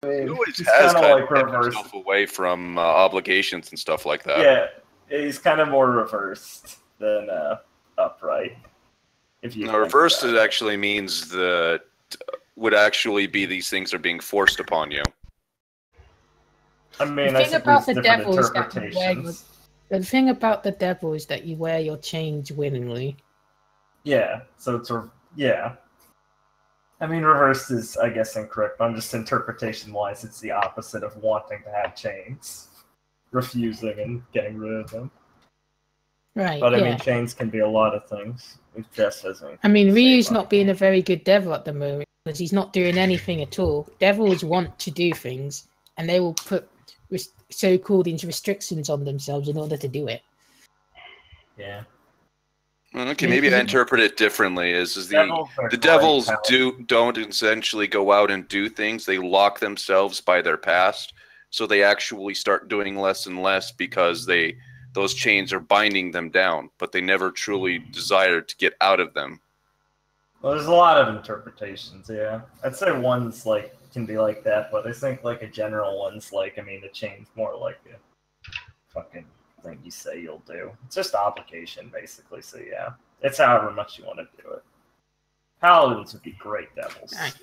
I mean, He always he's has kind of like kept reversed. himself away from obligations and stuff like that. Yeah, he's kind of more reversed than upright. If you Reversed it actually means that would actually be these things are being forced upon you. I mean, the I thing think about there's the different devil is that interpretations. the thing about the devil is that you wear your chains willingly. Yeah, so it's yeah. I mean, reversed is, I guess, incorrect. I'm just interpretation-wise, it's the opposite of wanting to have chains, refusing and getting rid of them. Right. But I mean, chains can be a lot of things. It just doesn't. I mean, Ryu's not being a very good devil at the moment because he's not doing anything at all. Devils want to do things, and they will put so-called restrictions on themselves in order to do it. Yeah. Okay, maybe I interpret it differently. Is the devils don't essentially go out and do things. They lock themselves by their past, so they actually start doing less and less because those chains are binding them down, but they never truly desire to get out of them. Well, there's a lot of interpretations, yeah. I'd say one's like can be like that, but I think like a general one's like, I mean, the chain's more like a fucking thing you say you'll do. It's just obligation, basically, so yeah. It's however much you want to do it. Paladins would be great devils. Right.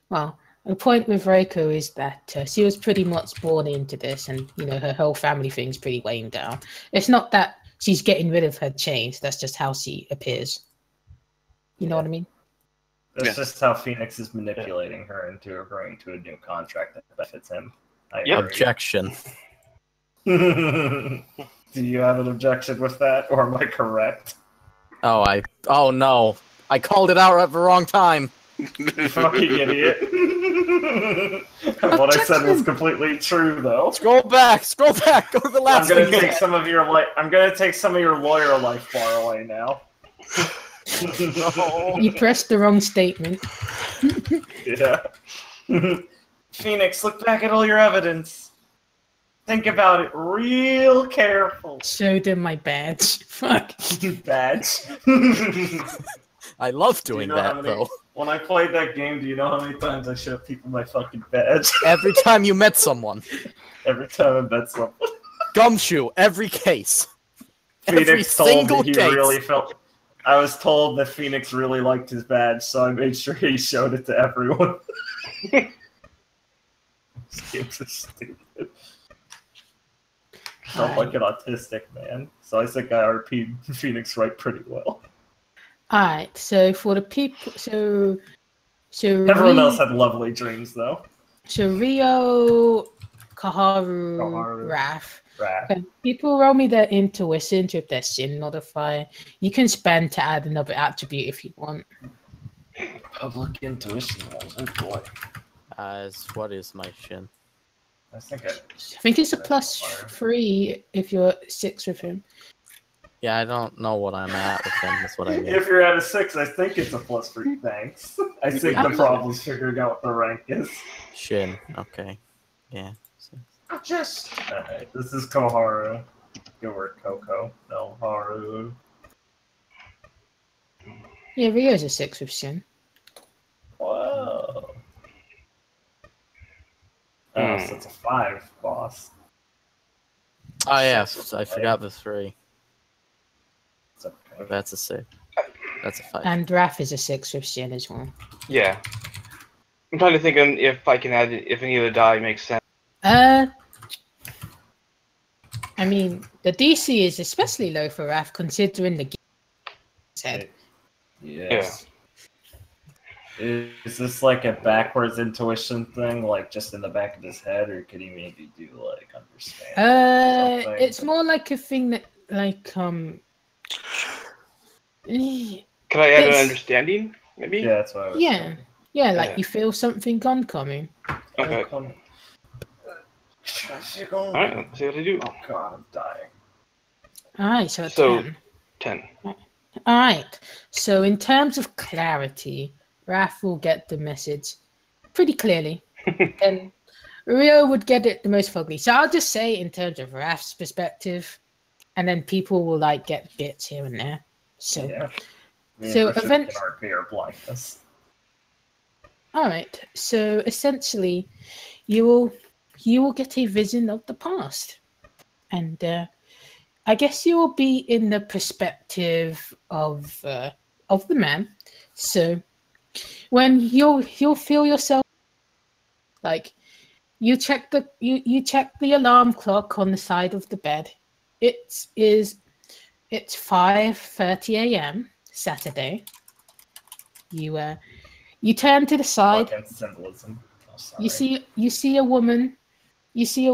Well, the point with Reiko is that she was pretty much born into this, and her whole family thing's pretty weighing down. It's not that she's getting rid of her chains; that's just how she appears. You know what I mean? That's just how Phoenix is manipulating her into agreeing to a new contract that benefits him. Objection. Do you have an objection with that, or am I correct? Oh no! I called it out at the wrong time. You fucking idiot. What I said was completely true, though. Scroll back, go to the last I'm gonna take some of your lawyer life far away now. No. You pressed the wrong statement. Yeah. Phoenix, look back at all your evidence. Think about it real careful. Show them my badge. Fuck. Badge. I love doing that, though. When I played that game, do you know how many times I showed people my fucking badge? Every time you met someone. Every time I met someone. Gumshoe, every case. Phoenix told me he really felt... I was told that Phoenix really liked his badge, so I made sure he showed it to everyone. These games are stupid. I'm like an autistic man, so I think I RP'd Phoenix right pretty well. Alright, so for the people, so everyone else had lovely dreams, though. So Rio, Kaharu, Raph. People roll me their intuition with their Shin modifier. You can spend to add another attribute if you want. Public intuition rolls, oh boy. What is my Shin? I think it's a +3 if you're 6 with him. Yeah, I don't know what I'm at with him. That's what I mean. If you're at a 6, I think it's a +3. Thanks. I think the problem's figuring out what the rank is. Shin. Okay. Yeah. Alright, this is Koharu. Good work, Coco. No, Haru. Yeah, Rio's a 6 with Shin. Whoa. Oh, so it's a 5, boss. Oh, yes. I forgot the 3. It's okay. That's a 6. That's a 5. And Raph is a 6 with Shin as well. Yeah. I'm trying to think if I can add if any of the die makes sense. I mean, the DC is especially low for Raph considering the game's head. Yes. Yeah. Is this like a backwards intuition thing, like just in the back of his head, or could he maybe do like understand? It's more like a thing that like Can I add an understanding? Maybe. Yeah, that's what I was saying. Yeah, like you feel something oncoming. Okay. Alright, let's see what I do. Oh god, I'm dying. Alright, so 10. Alright, so in terms of clarity, Raph will get the message pretty clearly. And Rio would get it the most fugly. So I'll just say in terms of Raph's perspective, and then people will like get bits here and there. So, yeah. so eventually, RP or blindness. All right. So essentially, you will get a vision of the past, and I guess you will be in the perspective of the man. So when you'll feel yourself like you check the alarm clock on the side of the bed. It's 5:30 a.m. Saturday. You turn to the side. Fucking symbolism. Oh, sorry. You see a woman. You see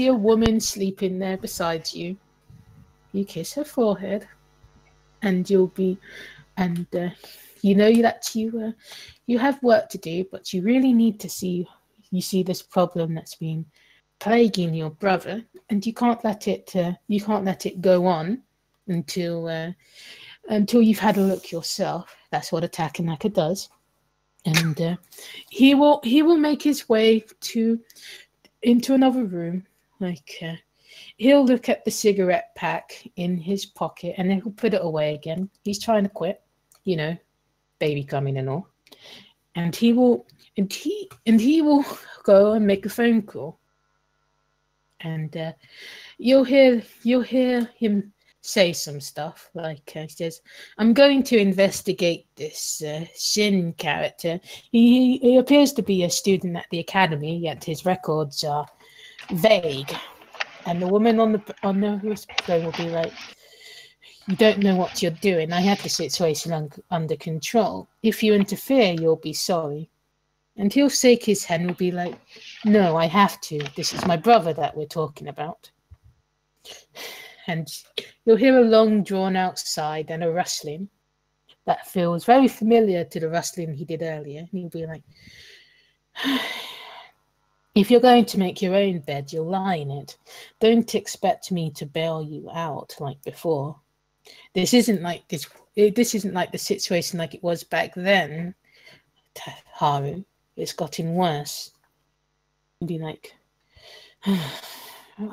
a woman sleeping there beside you. You kiss her forehead, and you know that you have work to do, but you really need to see this problem that's been plaguing your brother, and you can't let it go on until you've had a look yourself. That's what Attack and Naka does, and he will make his way into another room. He'll look at the cigarette pack in his pocket and then he'll put it away again. He's trying to quit, baby coming and all. And he will go and make a phone call. And you'll hear him say some stuff he says, "I'm going to investigate this Shin character. He appears to be a student at the academy, yet his records are vague." And the woman on the phone will be like, "You don't know what you're doing. I have the situation under control. If you interfere, you'll be sorry." And he'll shake his head and will be like, "No, I have to. This is my brother that we're talking about." And you'll hear a long, drawn-out sigh and a rustling that feels very familiar to the rustling he did earlier. And he'll be like, "If you're going to make your own bed, you'll lie in it. Don't expect me to bail you out like before. This isn't like this. This isn't like the situation like it was back then, Haru. It's gotten worse." He'd be like,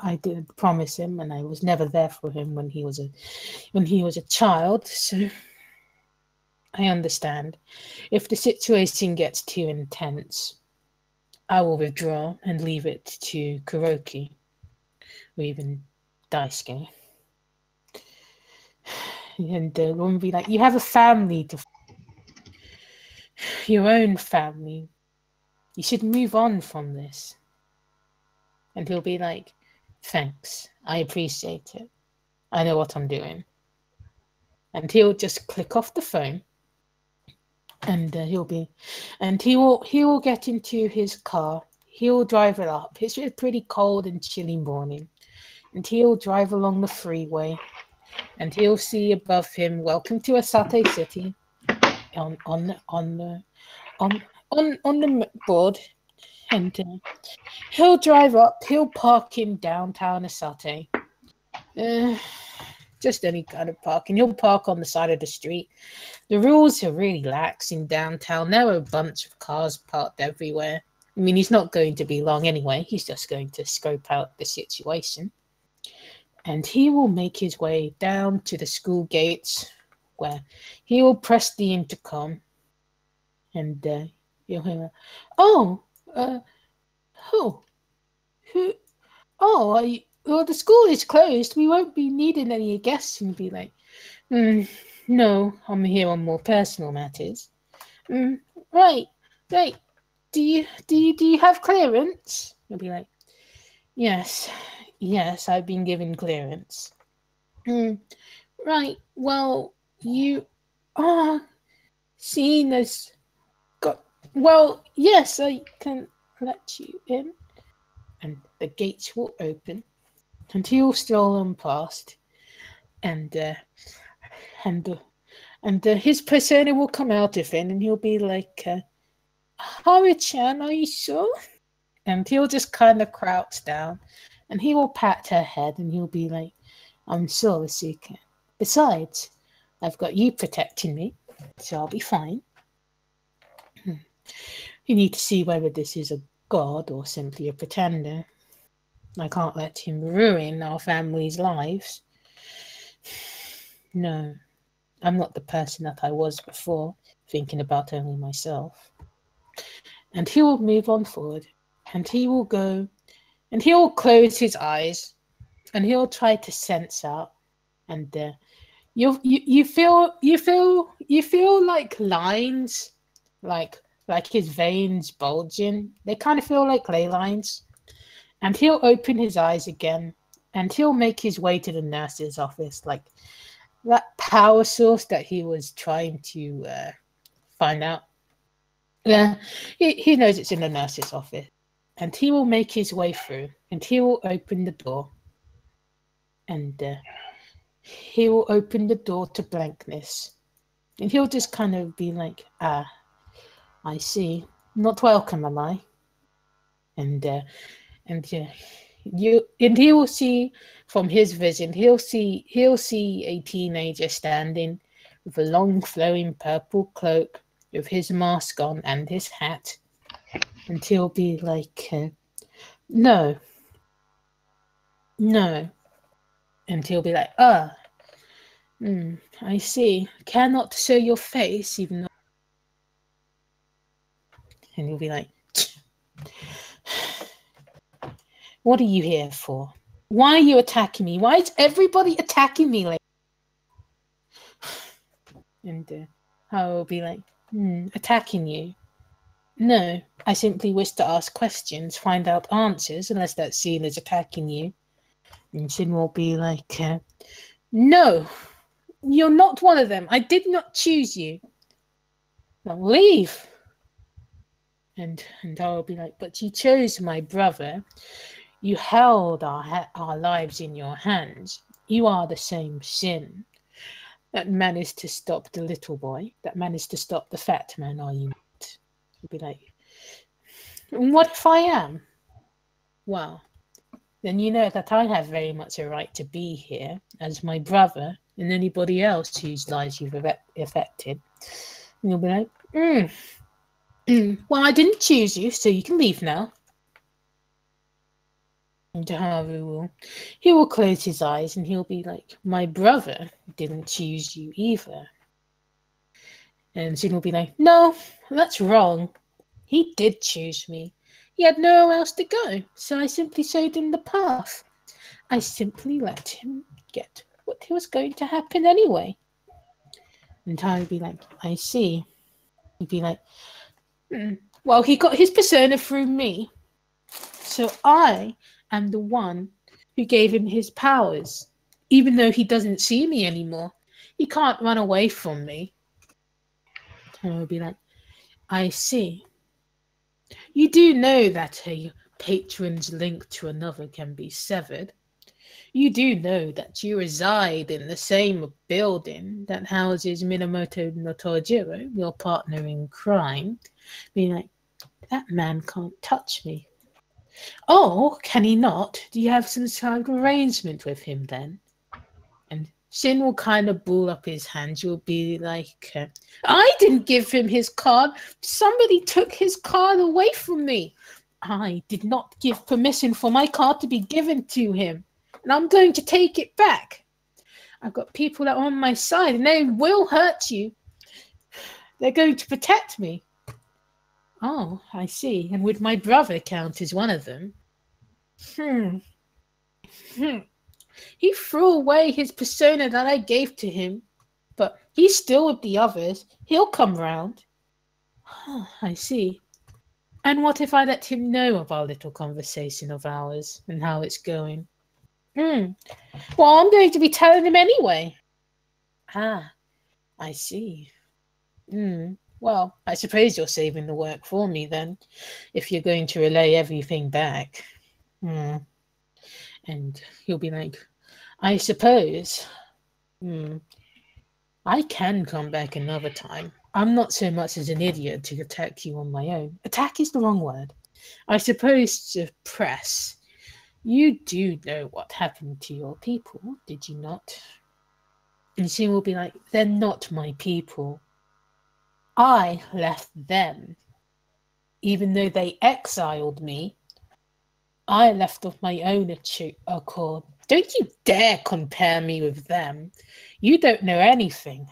"I did promise him, and I was never there for him when he was a child. So I understand. If the situation gets too intense, I will withdraw and leave it to Kuroki, or even Daisuke." And the woman will be like, "You have a family your own family. You should move on from this." And he'll be like, "Thanks, I appreciate it. I know what I'm doing." And he'll just click off the phone. And he will get into his car. He'll drive it up. It's a pretty cold and chilly morning, and he'll drive along the freeway, and he'll see above him, "Welcome to Asate City," on the board, and he'll drive up. He'll park in downtown Asate. Just any kind of parking. He'll park on the side of the street. The rules are really lax in downtown. There are a bunch of cars parked everywhere. I mean, he's not going to be long anyway. He's just going to scope out the situation. And he will make his way down to the school gates, where he will press the intercom. And you'll hear, "Oh, well, the school is closed. We won't be needing any guests." And be like, "No, I'm here on more personal matters." Right. Do you have clearance?" You'll be like, Yes, I've been given clearance." Right. Well, you are seen as well, yes, I can let you in. And the gates will open, and he'll stroll on past, and his persona will come out of him, and he'll be like, "Haru-chan, are you sure?" And he'll just kind of crouch down, and he will pat her head, and he'll be like, "I'm sure, Asuka. Besides, I've got you protecting me, so I'll be fine. You need to see whether this is a god or simply a pretender. I can't let him ruin our family's lives. No, I'm not the person that I was before, thinking about only myself." and he will move on forward, and he will go, and he will close his eyes, and he'll try to sense out, and you feel like lines, like his veins bulging. They kind of feel like ley lines, and he'll open his eyes again, and he'll make his way to the nurse's office, like that power source that he was trying to find out. Yeah, he knows it's in the nurse's office, and he will make his way through, and he will open the door, and he will open the door to blankness, and he'll just kind of be like, "Ah, I see. Not welcome, am I?" And he will see from his vision. He'll see a teenager standing with a long flowing purple cloak, with his mask on and his hat, and he'll be like, "No, no," and he'll be like, I see. Cannot show your face, even though," and he'll be like, "What are you here for? Why are you attacking me? Why is everybody attacking me?" Like, and I'll be like, "Attacking you? No, I simply wish to ask questions, find out answers, unless that's seen as attacking you." And Shin will be like, "No, you're not one of them. I did not choose you. Now leave." And I'll be like, "But you chose my brother. You held our lives in your hands. You are the same Shin that managed to stop the little boy, that managed to stop the fat man, are you not?" He'll be like, "What if I am? Well, then you know that I have very much a right to be here as my brother and anybody else whose lives you've affected." And you'll be like, "Well, I didn't choose you, so you can leave now." And Haru will close his eyes, and he'll be like, "My brother didn't choose you either." And Shin will be like, "No, that's wrong. He did choose me. He had nowhere else to go, so I simply showed him the path. I simply let him get what was going to happen anyway." And Haru will be like, "I see." He'd be like, "Well, he got his persona through me, so I am the one who gave him his powers. Even though he doesn't see me anymore, he can't run away from me." And I would be like, "I see. You do know that a patron's link to another can be severed. You do know that you reside in the same building that houses Minamoto Notojiro, your partner in crime." Being like, "That man can't touch me." "Oh, can he not? Do you have some sort of arrangement with him then?" And Shin will kind of ball up his hands. You'll be like, "I didn't give him his card. Somebody took his card away from me. I did not give permission for my card to be given to him. And I'm going to take it back. I've got people that are on my side, and they will hurt you. They're going to protect me." "Oh, I see. And would my brother count as one of them?" He threw away his persona that I gave to him, but he's still with the others. He'll come round." "I see. And what if I let him know of our little conversation of ours and how it's going?" Well, I'm going to be telling him anyway." "Ah, I see. Well, I suppose you're saving the work for me then, if you're going to relay everything back." And he'll be like, "I suppose. I can come back another time. I'm not so much as an idiot to attack you on my own. Attack is the wrong word. I suppose to press. You do know what happened to your people, did you not?" And she will be like, "They're not my people. I left them. Even though they exiled me, I left of my own accord. Don't you dare compare me with them. You don't know anything.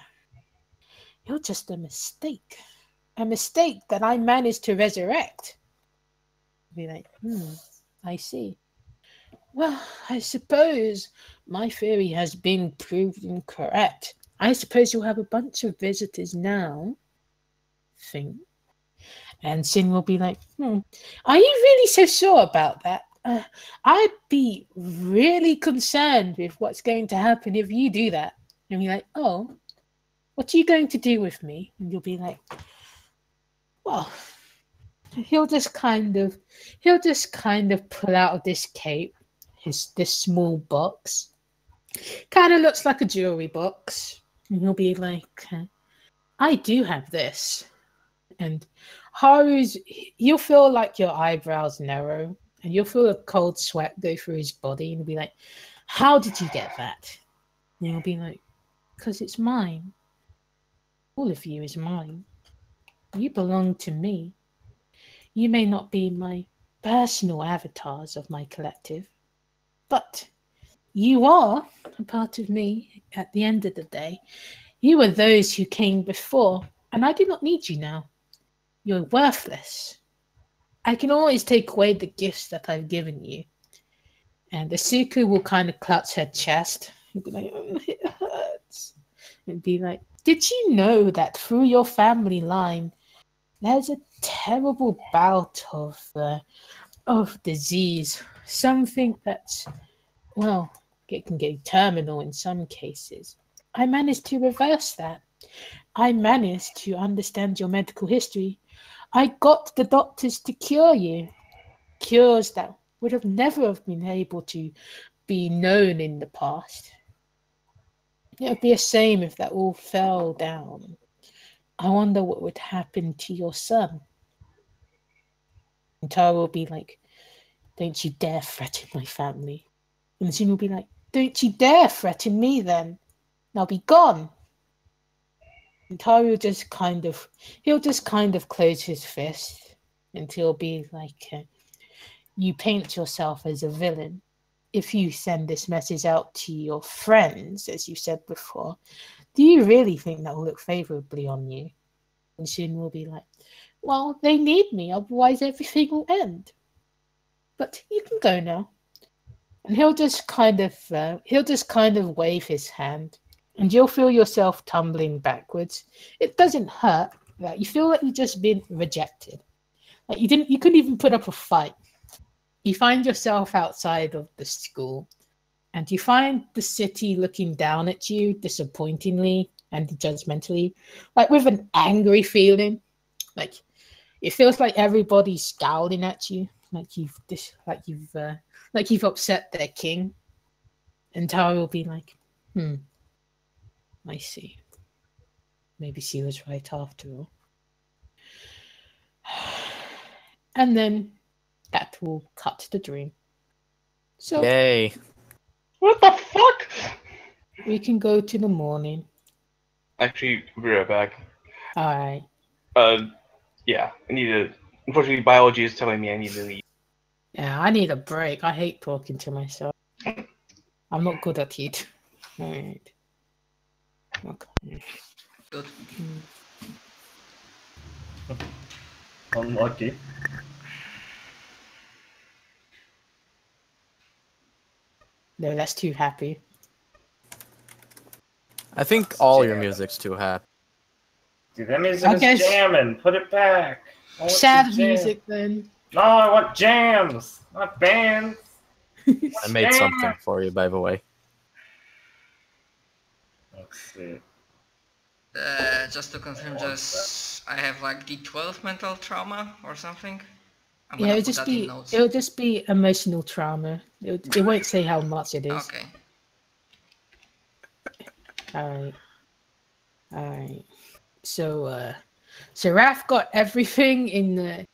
You're just a mistake." a mistake that I managed to resurrect. Be like, I see. Well, I suppose my theory has been proven correct. I suppose you'll have a bunch of visitors now. Think. And Sin will be like, are you really so sure about that? I'd be really concerned with what's going to happen if you do that. And be like, oh, what are you going to do with me? And you'll be like, well, he'll just kind of pull out of this cape this small box. Kind of looks like a jewelry box. And he'll be like, I do have this. And you'll feel like your eyebrows narrow, and you'll feel a cold sweat go through his body, and he'll be like, how did you get that? And you'll be like, because it's mine. All of you is mine. You belong to me. You may not be my personal avatars of my collective, but you are a part of me at the end of the day. You are those who came before, and I do not need you now. You're worthless. I can always take away the gifts that I've given you. And Asuka will kind of clutch her chest and be like, oh, it hurts. And be like, did you know that through your family line, there's a terrible bout of disease? Something that's, well, it can get terminal in some cases. I managed to reverse that. I managed to understand your medical history. I got the doctors to cure you. Cures that would have never have been able to be known in the past. It would be a shame if that all fell down. I wonder what would happen to your son. And Tara will be like, don't you dare threaten my family. And Jin will be like, don't you dare threaten me then. Now be gone. And Tari will just kind of close his fist and he'll be like, you paint yourself as a villain. If you send this message out to your friends, as you said before, do you really think that will look favorably on you? And Shin will be like, well, they need me, otherwise everything will end. But you can go now. And he'll just kind of wave his hand. And you'll feel yourself tumbling backwards. It doesn't hurt. Like, you feel like you've just been rejected. Like you couldn't even put up a fight. You find yourself outside of the school, and you find the city looking down at you disappointingly and judgmentally, like with an angry feeling. Like it feels like everybody's scowling at you, like you've upset their king. And Tara will be like, I see. Maybe she was right after all. And then that will cut the dream. So yay. What the fuck? We can go to the morning. Actually, we'll be right back. Alright. Yeah, I need to. Unfortunately, biology is telling me I need to leave. Yeah, I need a break. I hate talking to myself. I'm not good at it. Alright. Okay. Good. Unlucky. No, that's too happy. I think all your music's too happy. Dude, that music is jamming. Put it back. Sad music then. No, I want jams, not bands. I made something for you, by the way. Let's see. Just to confirm, I have like D12 mental trauma or something. Yeah, it'll just be emotional trauma. It won't say how much it is. Okay. All right. So Raph got everything in the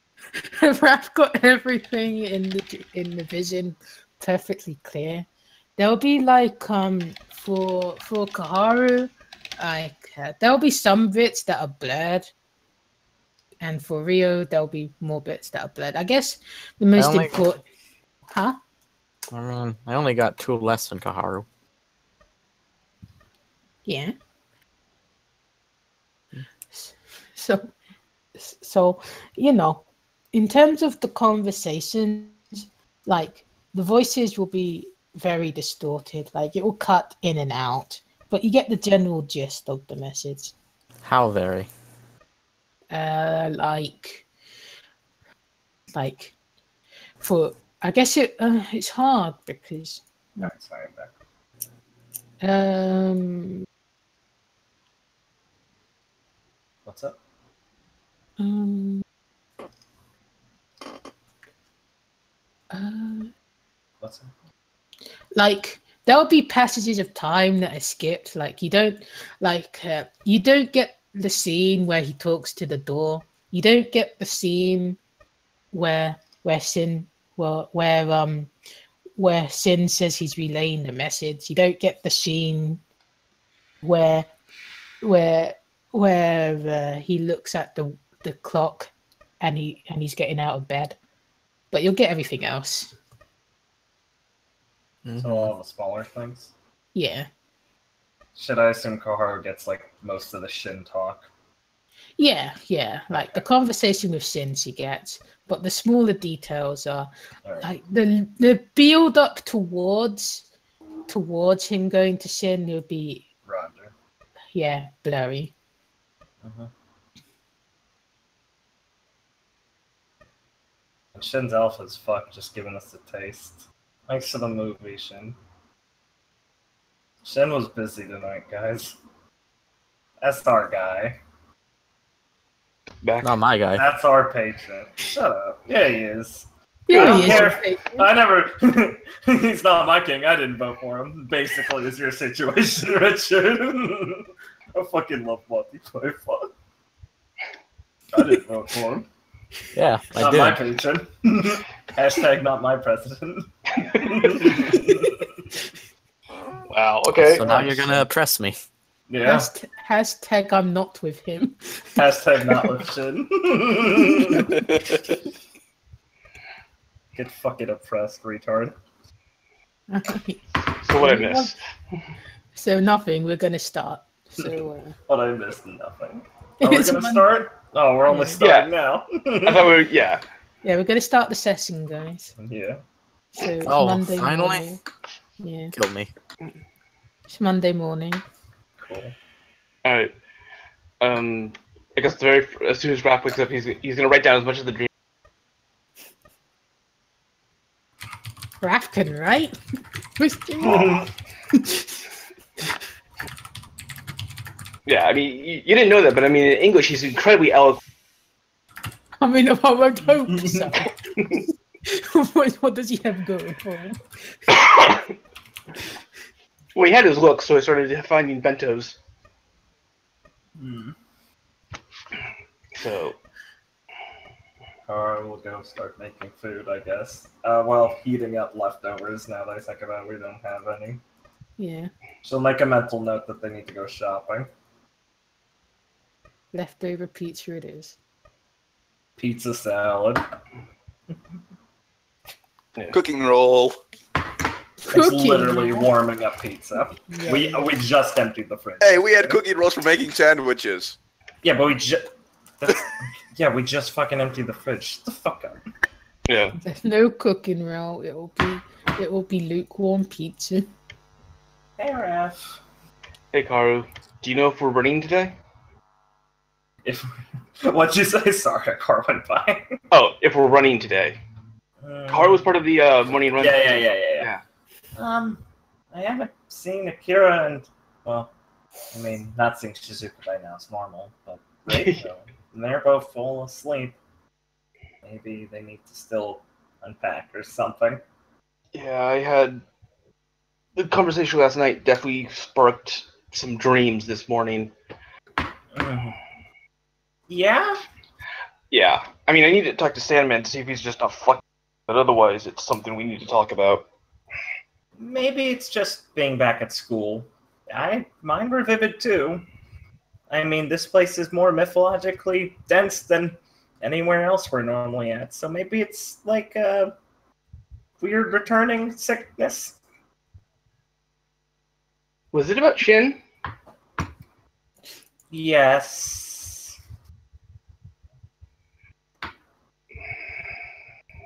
vision perfectly clear. There'll be like for Kaharu, there'll be some bits that are blurred. And for Rio, there'll be more bits that are blurred. I guess the most important... Huh? I mean, I only got 2 less than Kaharu. Yeah. So So, you know, in terms of the conversations, like the voices will be very distorted. Like it will cut in and out, but you get the general gist of the message. How very? Like for I guess it's hard because No, sorry, I'm back. What's up? What's up? Like there'll be passages of time that are skipped. Like you don't get the scene where he talks to the door. You don't get the scene where Sin says he's relaying the message. You don't get the scene where he looks at the clock and he's getting out of bed. But you'll get everything else. So all the smaller things. Yeah. Should I assume Koharu gets like most of the Shin talk? Yeah. Like the conversation with Shin she gets, but the smaller details are like the build up towards him going to Shin will be Roger. Yeah, blurry. And Shin's alpha's fuck, just giving us a taste. Thanks for the movie, Shin. Shin was busy tonight, guys. That's our guy. Back. Not my guy. That's our patron. Shut up. Yeah, he is. Yeah, I don't he care. is. I never. He's not my king. I didn't vote for him. Basically, is your situation, Richard. I fucking love multiplayer fun. I didn't vote for him. Yeah, I Not did. my patron. Hashtag not my president. Wow. Okay. So now you're gonna oppress me. Yeah. Hashtag I'm not with him. Hashtag not with Shin. Get fucking oppressed, retard. So what I missed? So nothing. We're gonna start. So But I missed nothing. Are we gonna start? Oh, we're only starting now. I thought we were. Yeah. Yeah, we're gonna start the session, guys. Yeah. So it's Oh, Monday finally? morning. Yeah, Kill me. it's Monday morning. Cool. All right. I guess as soon as Raph wakes up, he's gonna write down as much of the dream. Rafkin, right? Yeah, I mean, you didn't know that, but I mean, in English, he's incredibly eloquent. I mean, I would hope so. What does he have going for him? Well, he had his look, so he started finding bentos. So. Alright, we'll go start making food, I guess. Well, heating up leftovers now that I think about it, we don't have any. Yeah, She'll make a mental note that they need to go shopping. leftover pizza it is. Pizza salad. Cooking roll. It's Cooking literally roll. warming up pizza. Yeah. We just emptied the fridge. Hey, we had cooking rolls for making sandwiches. Yeah, but we just fucking emptied the fridge. Shut the fuck up. Yeah. There's no cooking roll. It will be lukewarm pizza. Hey, Raph. Hey, Karu. Do you know if we're running today? What'd you say? Sorry, a car went by. Oh, if we're running today. Karu was part of the morning run. Yeah. I haven't seen Akira and, well, I mean, not seeing Shizuka right now is normal, but Reiko, and they're both full asleep. Maybe they need to still unpack or something. Yeah, I had the conversation last night. Definitely sparked some dreams this morning. Yeah? Yeah, I mean, I need to talk to Sandman to see if he's just a fuck. But otherwise, it's something we need to talk about. Maybe it's just being back at school. Mine were vivid too. I mean, this place is more mythologically dense than anywhere else we're normally at, so maybe it's like a weird returning sickness. Was it about Shin? Yes.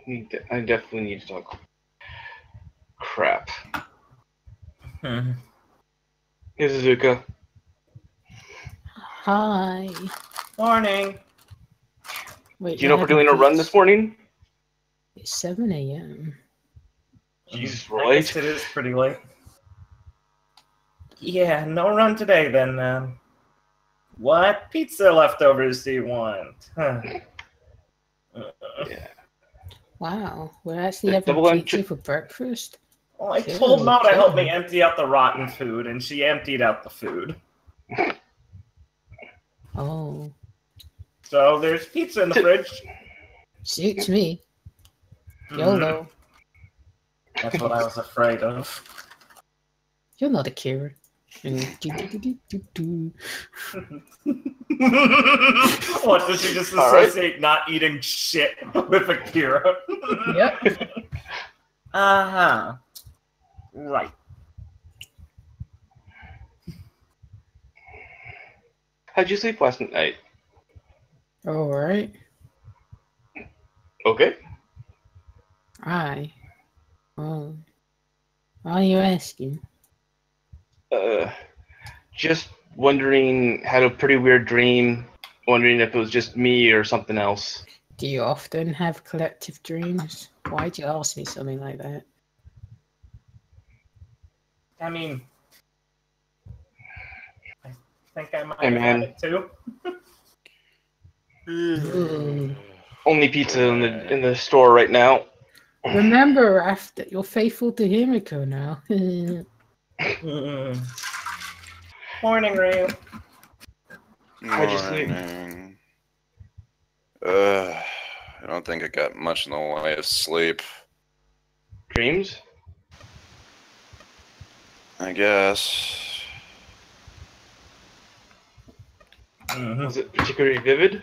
I definitely need to talk. Crap. Hmm. Here's Azuka. Hi. Morning. Wait, Do you know if we're doing a run this morning? It's 7 a.m. Jesus, I guess right? it is pretty late. Yeah, no run today then. What pizza leftovers do you want? Huh. Yeah. Wow, we're actually having Double pizza for breakfast. Well, I Sure, told Mo to help me okay. empty out the rotten food, and she emptied out the food. Oh, So there's pizza in the fridge. suits me. Mhm. YOLO. That's what I was afraid of. You're not a Kira. Do-do-do-do-do-do. What, does she just All right. associate not eating shit with Akira? Yep. Uh-huh. Right. How'd you sleep last night? All right. Okay. Why are you asking? Just wondering, had a pretty weird dream. Wondering if it was just me or something else. Do you often have collective dreams? Why'd you ask me something like that? I mean, I think I might Hey, have had man. it too. Ooh. Only pizza in the store right now. Remember, Raph, that you're faithful to Himiko now. Mm. Morning, Ryu. How'd you sleep? Morning. I don't think I got much in the way of sleep. Dreams? I guess. Mhm. Was it particularly vivid?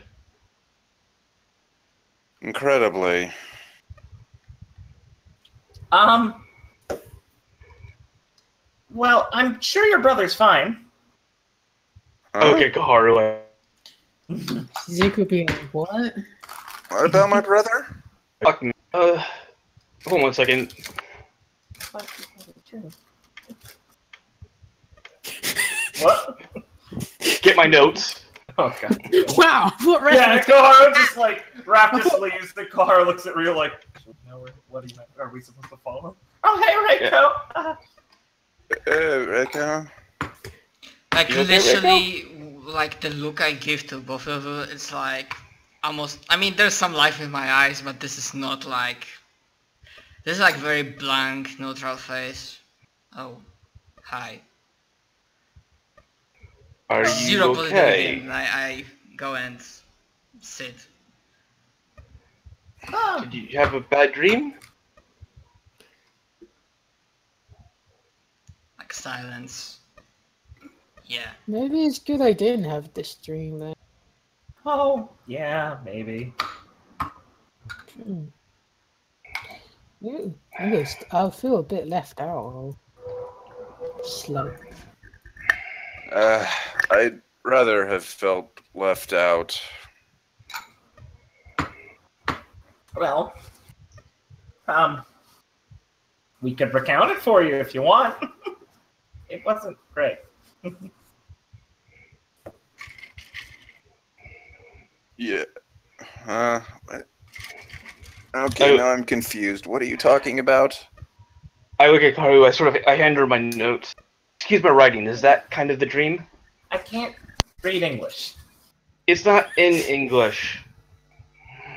Incredibly. Well, I'm sure your brother's fine. Huh? Okay, Kaharu. Zuko being like, what? What about my brother? Fuck me. Hold on 1 second. What? Get my notes. Oh, God. Wow, what Yeah, reference? Kaharu just like, Raph just leaves. The Kaharu looks at Ryu like, what are we supposed to follow? Oh, hey, Reiko. Reiko? Like, You okay, literally, like, the look I give to both of you, it's like, almost, I mean, there's some life in my eyes, but this is not like, this is like very blank, neutral face. Oh, hi. Are you Zero positive okay? again. I go and sit. Oh, Did you have a bad dream? Like, silence. Yeah. Maybe it's good I didn't have this dream then. oh, yeah, maybe. Ooh, I'll feel a bit left out. Slow. I'd rather have felt left out. Well, we could recount it for you if you want. It wasn't great. Yeah. Okay, now I'm confused. What are you talking about? I look at Kaharu, I hand her my notes. Excuse my writing, is that kind of the dream? I can't read English. It's not in English.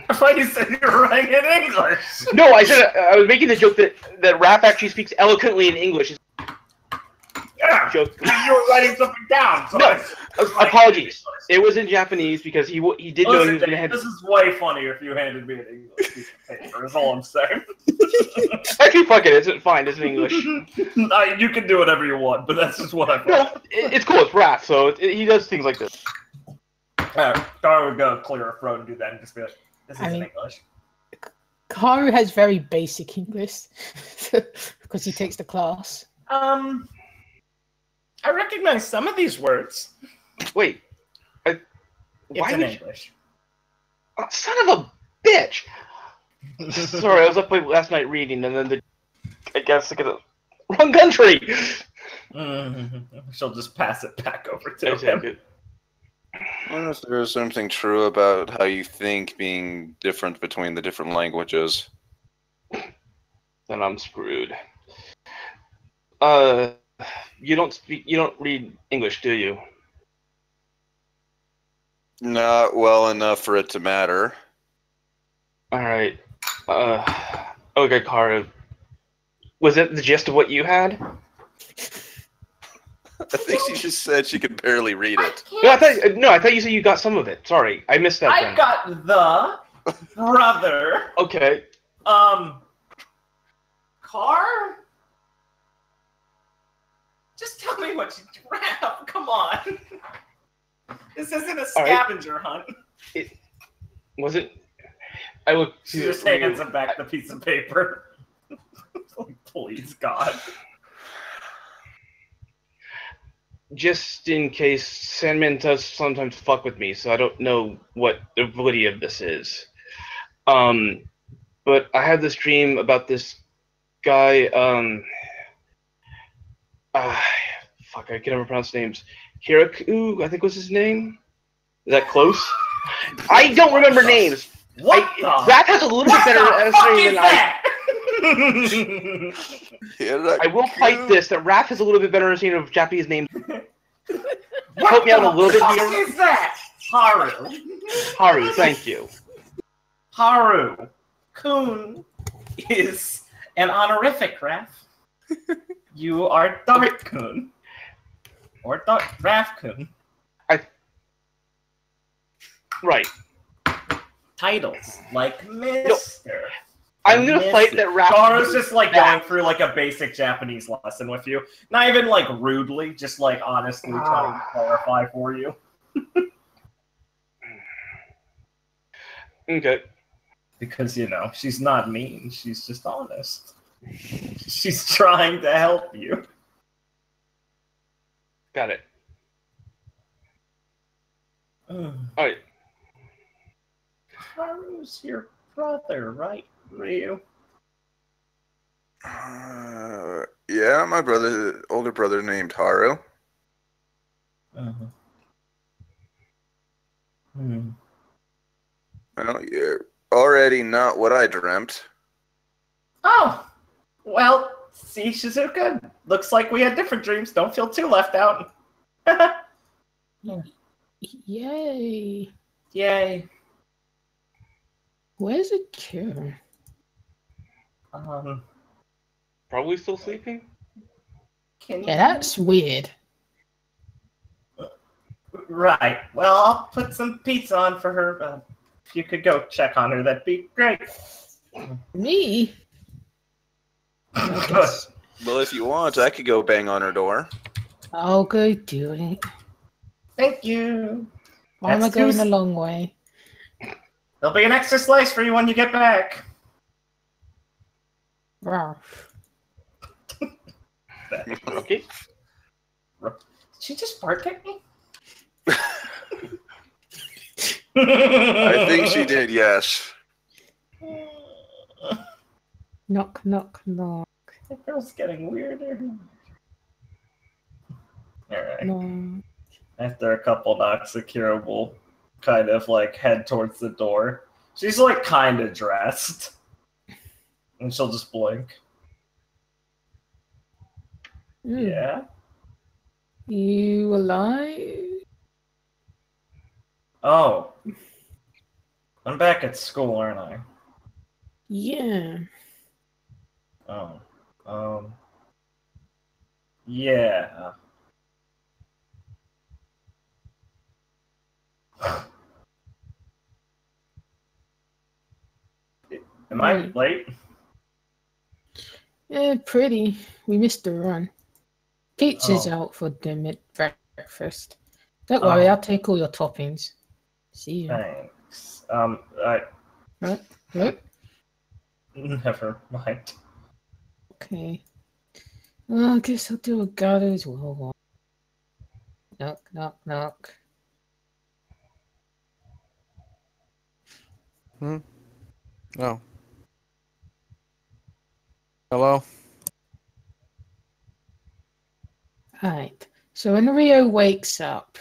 I thought you said you were writing in English. No, I said I was making the joke that Raph actually speaks eloquently in English. Yeah, Joke. you were writing something down. So No, I was writing apologies. in It was in Japanese because he did know he Listen, was going to Dave, hand. this is way funnier if you handed me an English piece of paper, is all I'm saying. Actually, fuck it. It's fine. It's in English. You can do whatever you want, but that's just what I No, thought. it's cool. It's Raph, so he does things like this. Dara would go clear her throat and do that and just be like, this is in English. Karu has very basic English because he takes the class. I recognize some of these words. Wait. It's in English. Oh, son of a bitch! Sorry, I was up late last night reading, and then I guess I got the wrong country. She'll just pass it back over to I him. take it. I wonder if there is something true about how you think being different between the different languages. Then I'm screwed. You don't read English, do you? Not well enough for it to matter. Alright. Okay, Kara. Was it the gist of what you had? I think she just said she could barely read it. I thought you said you got some of it. Sorry, I missed that. I got the brother. Okay. Car? Just tell me what you grab. Come on. This isn't a scavenger hunt. Was it? I look. She just hands him back the piece of paper. Please, God. Just in case, Sandman does sometimes fuck with me, so I don't know what the validity of this is. But I had this dream about this guy, fuck, I can never pronounce names. Hiraku, I think was his name? Is that close? I don't remember names. That has a little bit better understanding than I will fight this, that Raph has a little bit better understanding of Japanese names. Help me out a little bit here. What is that? Haru. Haru, thank you. Haru-kun is an honorific, Raph. You are Dart-kun. Or Raph-kun. Right. Titles, like Mr. I'm gonna fight that Raph. Garo's just like going through like a basic Japanese lesson with you. Not even like rudely, just like honestly trying to clarify for you. Okay. Because, you know, she's not mean, she's just honest. She's trying to help you. Got it. Alright. Haru's your brother, right, Ryu? Yeah, my older brother named Haru. Well, you're already not what I dreamt. Oh, well, see, Shizuka, looks like we had different dreams. Don't feel too left out. Yay. Yay. Where's the cure? Probably still sleeping? Yeah, that's weird. Right. Well, I'll put some pizza on for her. If you could go check on her, that'd be great. Me? Well, if you want, I could go bang on her door. I'll go do it. Thank you. Why am I going a long way? There'll be an extra slice for you when you get back. Rawr. Okay. Did she just bark at me? I think she did, yes. Knock, knock, knock. The girl's getting weirder. Alright. No. After a couple knocks, Akira will kind of like head towards the door. She's like kind of dressed. And she'll just blink. Yeah? You alive? Oh. I'm back at school, aren't I? Yeah. Oh. Yeah. Am I late? Yeah, pretty. We missed the run. Pizza's out for the breakfast. Don't worry, I'll take all your toppings. See you. Thanks. What? Never mind. Okay. Well, I guess I'll do a guard as well. Knock, knock, knock. Oh. Hello? Alright. So when Rio wakes up,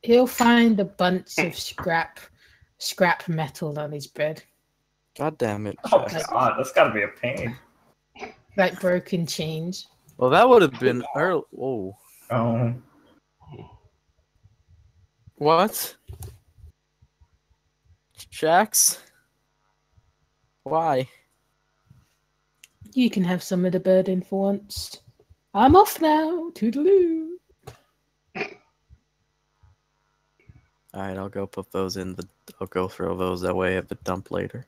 he'll find a bunch of scrap metal on his bed. God damn it. Oh Jess. god, that's gotta be a pain. Like broken chains. Well, that would have been early. Whoa. Oh. What? Shax? Why? You can have some of the burden for once. I'm off now. Toodaloo. Alright, I'll go put those in the. I'll go throw those away at the dump later.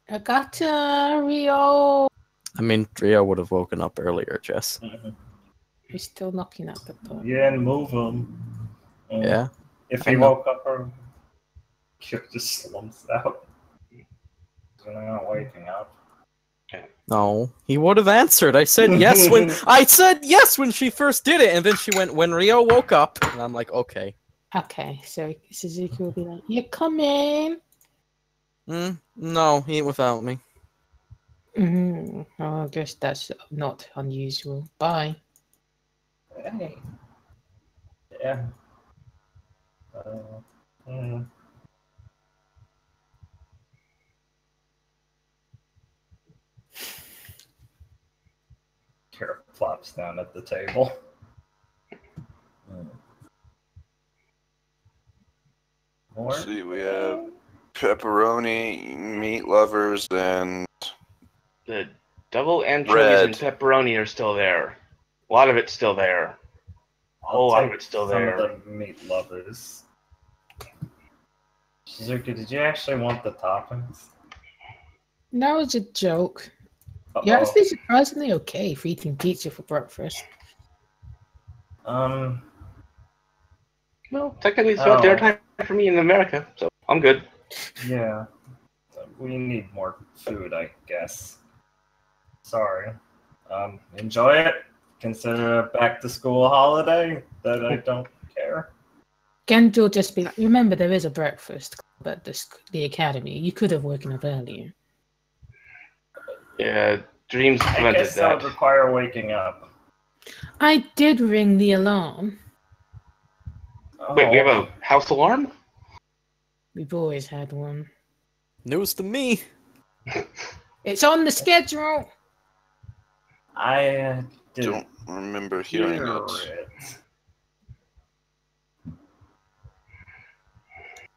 I got Rio. I mean, Rio would have woken up earlier, Jess. He's still knocking at the door. Yeah, and move him. Yeah? If I he know. woke up or just slumps out. So they're not waking up. No, he would have answered. I said yes when she first did it, and then she went when Rio woke up, and I'm like, okay. Okay, so Suzuki will be like, "You're coming." No, he ain't without me. Oh, I guess that's not unusual. Bye. Hey. Yeah. Kara flops down at the table. More? Let's see, we have pepperoni, meat lovers, and The double anchovies and Red. pepperoni are still there. A lot of it's still there. A whole lot of it's still there. Some of the meat lovers. Shizuka, did you actually want the toppings? That was a joke. Uh-oh. You're actually surprisingly okay for eating pizza for breakfast. Well, technically it's about dinner time for me in America, so I'm good. Yeah. We need more food, I guess. Sorry. Enjoy it. Consider it a back-to-school holiday that I don't care. Genji will just be like, remember there is a breakfast club at the academy. You could have woken up earlier. Yeah, dreams I prevented guess that that. would require waking up. I did ring the alarm. Wait, we have a house alarm? We've always had one. News to me. It's on the schedule. I don't remember hearing it.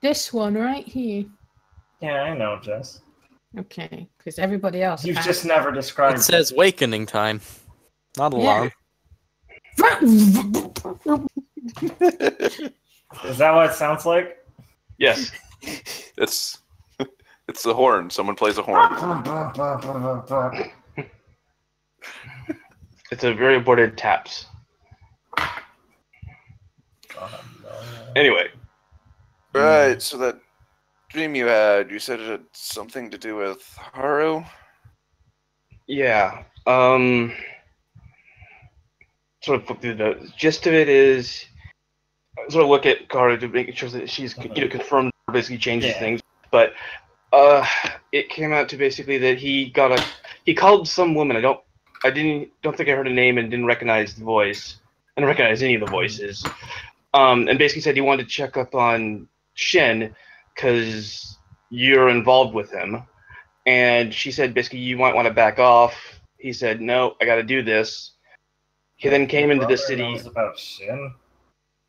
This one right here. Yeah, I know, Jess. Okay, because everybody else. You've just never described It says wakening time, not alarm. Is that what it sounds like? Yes. It's the horn. Someone plays a horn. It's a very aborted taps. Anyway. Right, so that dream you said it had something to do with Haru? Yeah. Sort of flip through the gist of it is sort of look at Haru to make sure that she's confirmed, basically changes things. But it came out to basically that he called some woman. I don't think I heard a name and didn't recognize the voice. I didn't recognize any of the voices. And basically said he wanted to check up on Shin because you're involved with him. And she said basically you might want to back off. He said, no, I got to do this. He then came into the city. Knows about Shin?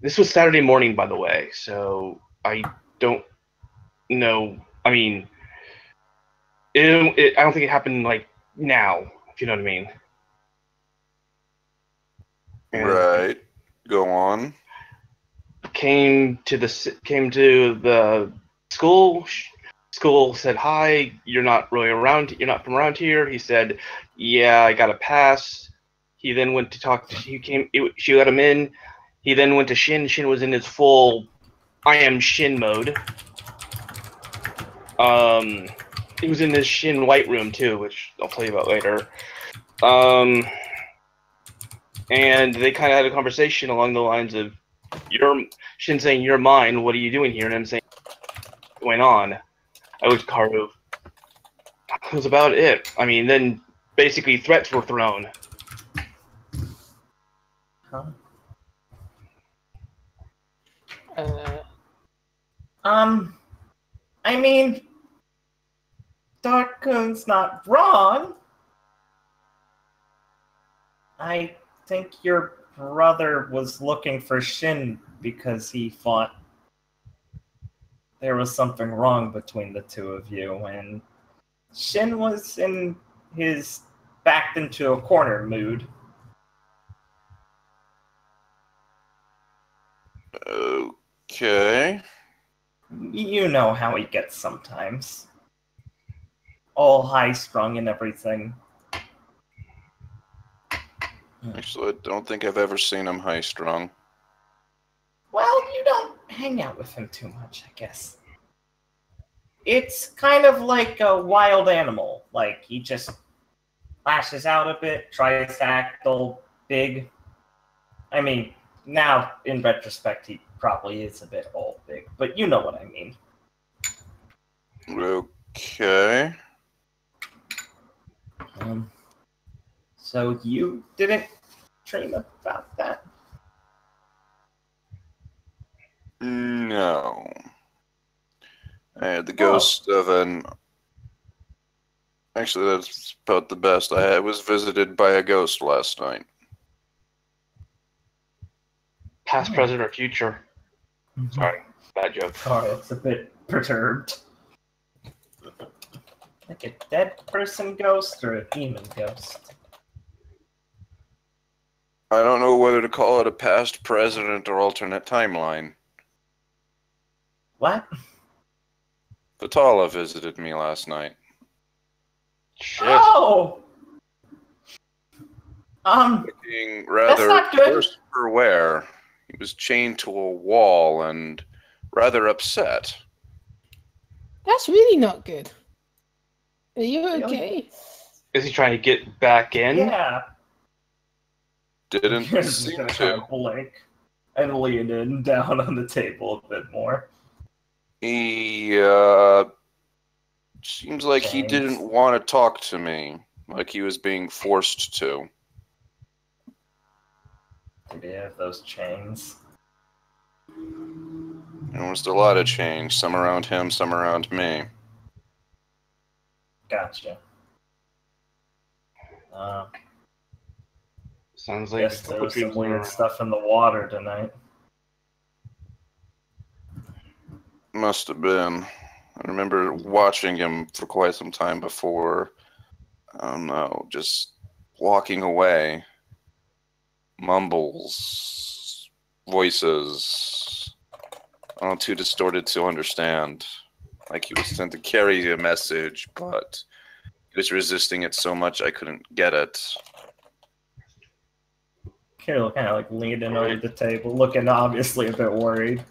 This was Saturday morning, by the way, so I don't know. I mean, I don't think it happened like now, if you know what I mean. And right. Go on. Came to the school. School said, "Hi, you're not really around. You're not from around here." He said, "Yeah, I got a pass." He then went to talk to. She let him in. He then went to Shin. Shin was in his full "I am Shin" mode. He was in this Shin white room too, which I'll tell you about later. And they kind of had a conversation along the lines of, Shin saying, "You're mine. What are you doing here?" And I'm saying, went on. I looked at Karu. That was about it. I mean, then basically threats were thrown. Huh? I mean, Darkun's not wrong. I think your brother was looking for Shin because he thought there was something wrong between the two of you, and Shin was in his backed into a corner mood. Okay. You know how he gets sometimes. All high-strung and everything. Actually, I don't think I've ever seen him high-strung. Well, you don't hang out with him too much, I guess. It's kind of like a wild animal. Like, he just lashes out a bit, tries to act all big. I mean, now, in retrospect, he probably is a bit all big, but you know what I mean. Okay. So you didn't dream about that? No. I had the ghost of an... Actually, that's about the best. I was visited by a ghost last night. Past, present, or future. Sorry, bad joke. Sorry, it's a bit perturbed. Like a dead person ghost or a demon ghost? I don't know whether to call it a past, present, or alternate timeline. What? Vitala visited me last night. Shit. Oh! Looking rather not good. worse for wear. He was chained to a wall and rather upset. That's really not good. Are you okay? Is he trying to get back in? Yeah. Didn't He's seem gonna to. kind of blink and lean in down on the table a bit more. He seems like he didn't want to talk to me, like he was being forced to. Maybe you have those chains. There was a lot of change, some around him, some around me. Gotcha. Sounds like Guess there was some weird stuff in the water tonight. Must have been. I remember watching him for quite some time before. I don't know, just walking away. Mumbles, voices, all too distorted to understand. Like he was sent to carry a message, but he was resisting it so much I couldn't get it. Kirill kind of like leaned in over the table, looking obviously a bit worried.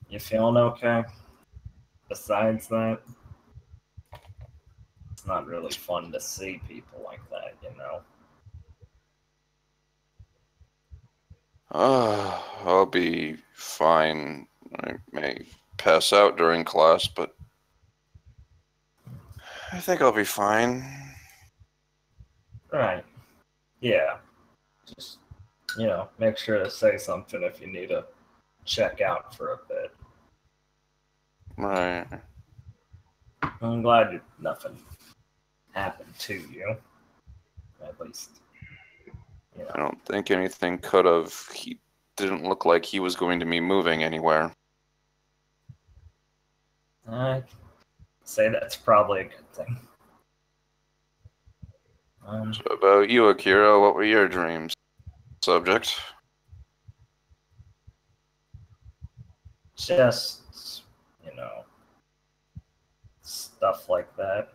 You feeling okay? Besides that, it's not really fun to see people like that, you know? I'll be fine. I may pass out during class, but I think I'll be fine. Right. Yeah. Just, you know, make sure to say something if you need to check out for a bit. Right. I'm glad nothing happened to you. At least, you know. I don't think anything could have. He didn't look like he was going to be moving anywhere. I'd say that's probably a good thing. So about you, Akira, what were your dreams? Subject? Just, you know, stuff like that.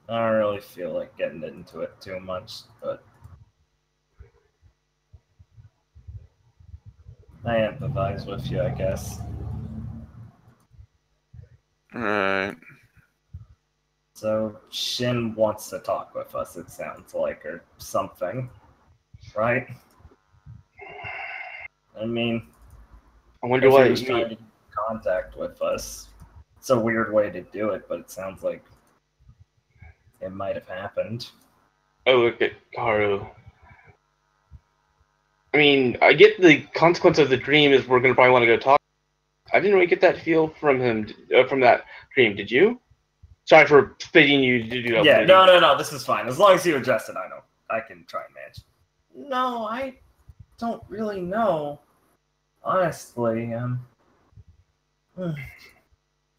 I don't really feel like getting into it too much, but I empathize with you, I guess. Right. So Shin wants to talk with us, it sounds like, or something, right? I mean, I wonder if why he was trying to get in contact with us, It's a weird way to do it, but it sounds like it might have happened. Oh, look at Karu. I mean, I get the consequence of the dream is we're gonna probably want to go talk. I didn't really get that feel from him from that dream. Did you? Sorry for spitting you to do that. Yeah, no. This is fine. As long as you address it, I can try and manage. No, I don't really know. Honestly,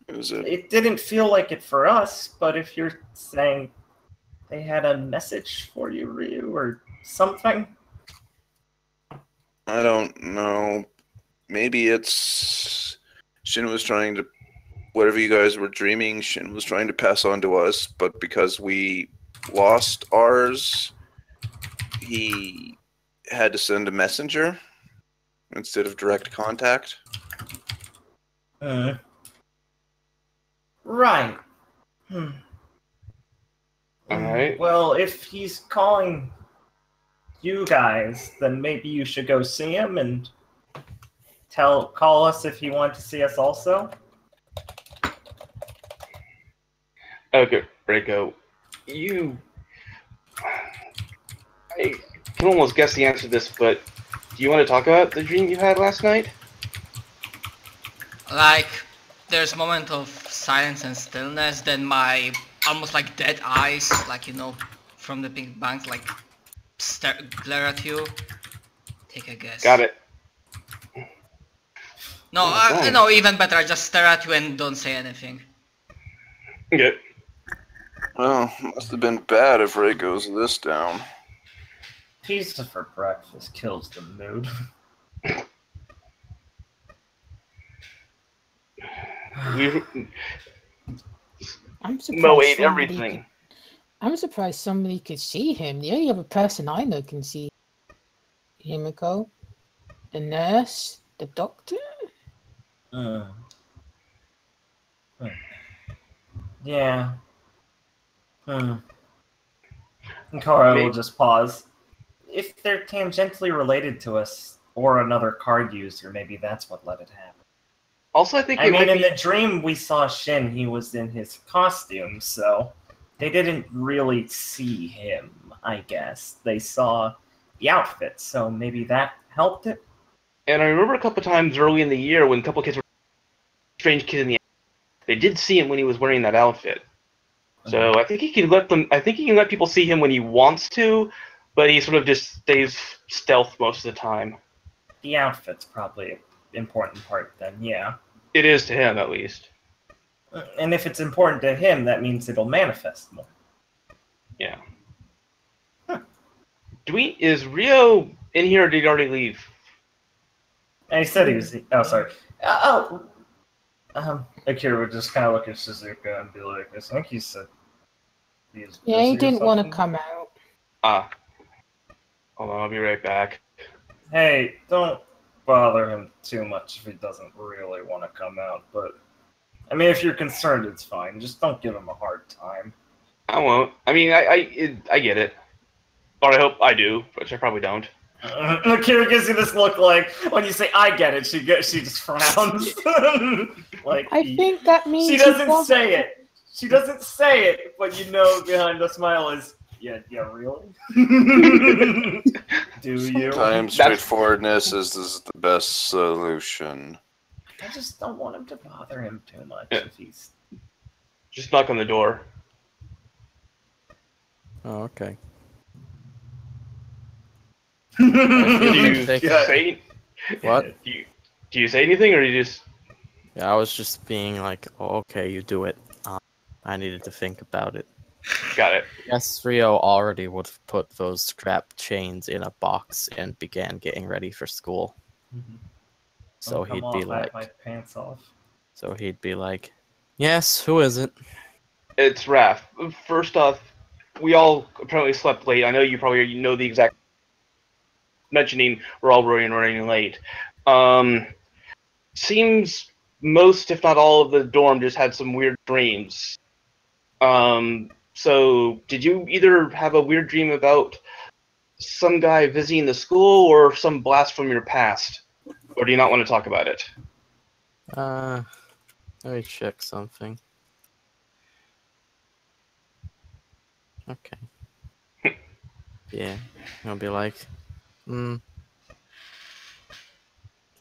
it didn't feel like it for us. But if you're saying they had a message for you, Ryu, or something, I don't know. Maybe it's Shin was trying to, whatever you guys were dreaming, Shin was trying to pass on to us, but because we lost ours, he had to send a messenger instead of direct contact. Right. Alright. Well, if he's calling you guys, then maybe you should go see him and call us if you want to see us also. Okay, Reiko. I can almost guess the answer to this, but do you want to talk about the dream you had last night? Like, there's a moment of silence and stillness, then my almost like dead eyes, like, you know, from the Big Bang, like, glare at you. Take a guess. Got it. No, no, even better, I just stare at you and don't say anything. Okay. Well, must have been bad if Ray goes this down. Pizza for breakfast kills the mood. I'm surprised. Mo ate everything. I'm surprised somebody could see him. The only other person I know can see Himiko, the nurse, the doctor. Yeah. And Kara will just pause. If they're tangentially related to us or another card user, maybe that's what let it happen. Also, I think in the dream we saw Shin, he was in his costume, so they didn't really see him, I guess. They saw the outfit, so maybe that helped it. And I remember a couple times early in the year when a couple kids were strange kid in the they did see him when he was wearing that outfit. So I think he can let people see him when he wants to, but he sort of just stays stealth most of the time. The outfit's probably an important part then, yeah. It is to him, at least. And if it's important to him, that means it'll manifest more. Yeah. Is Rio in here, or did he already leave? And he said he was... Oh, sorry. Akira would just kind of look at Shizuka and be like, I think he said he was Yeah, he didn't want to come out. Hold on, I'll be right back. Hey, don't bother him too much if he doesn't really want to come out, but... I mean, if you're concerned, it's fine. Just don't give him a hard time. I won't. I mean, I get it. Or I hope I do, which I probably don't. Akira gives you this look like, when you say, I get it, she just frowns. Like, I think that means... She doesn't say it. She doesn't say it, but you know behind the smile is, yeah, really? Do you? Sometimes straightforwardness is the best solution. I just don't want him to bother him too much if he's... Just knock on the door. Oh, okay. Do you say what? Do you say anything, or you just? Yeah, I was just being like, oh, "Okay, you do it." I needed to think about it. Got it. Yes, Rio already would have put those scrap chains in a box and began getting ready for school. Mm-hmm. So he'd be like, my pants off. So he'd be like, "Yes, who is it?" It's Raph. First off, we all apparently slept late. I know you probably know the exact. Mentioning we're all running late. Seems most, if not all, of the dorm just had some weird dreams. So did you either have a weird dream about some guy visiting the school or some blast from your past? Or do you not want to talk about it? Let me check something. Okay. Yeah, I'll be like, I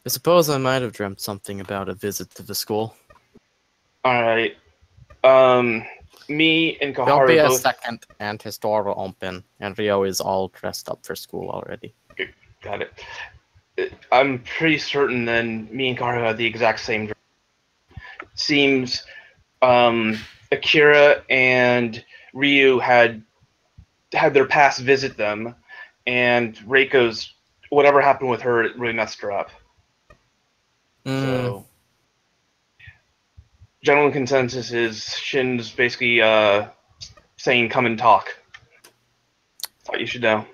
suppose I might have dreamt something about a visit to the school. Alright. Me and There'll be Kaharu a both... second, and his door will open, and Rio is all dressed up for school already. Okay, got it. I'm pretty certain then me and Kaharu had the exact same dream. Seems Akira and Ryu had their past visit them, and Reiko's, whatever happened with her, it really messed her up. So, general consensus is Shin's basically saying, "Come and talk." Thought you should know.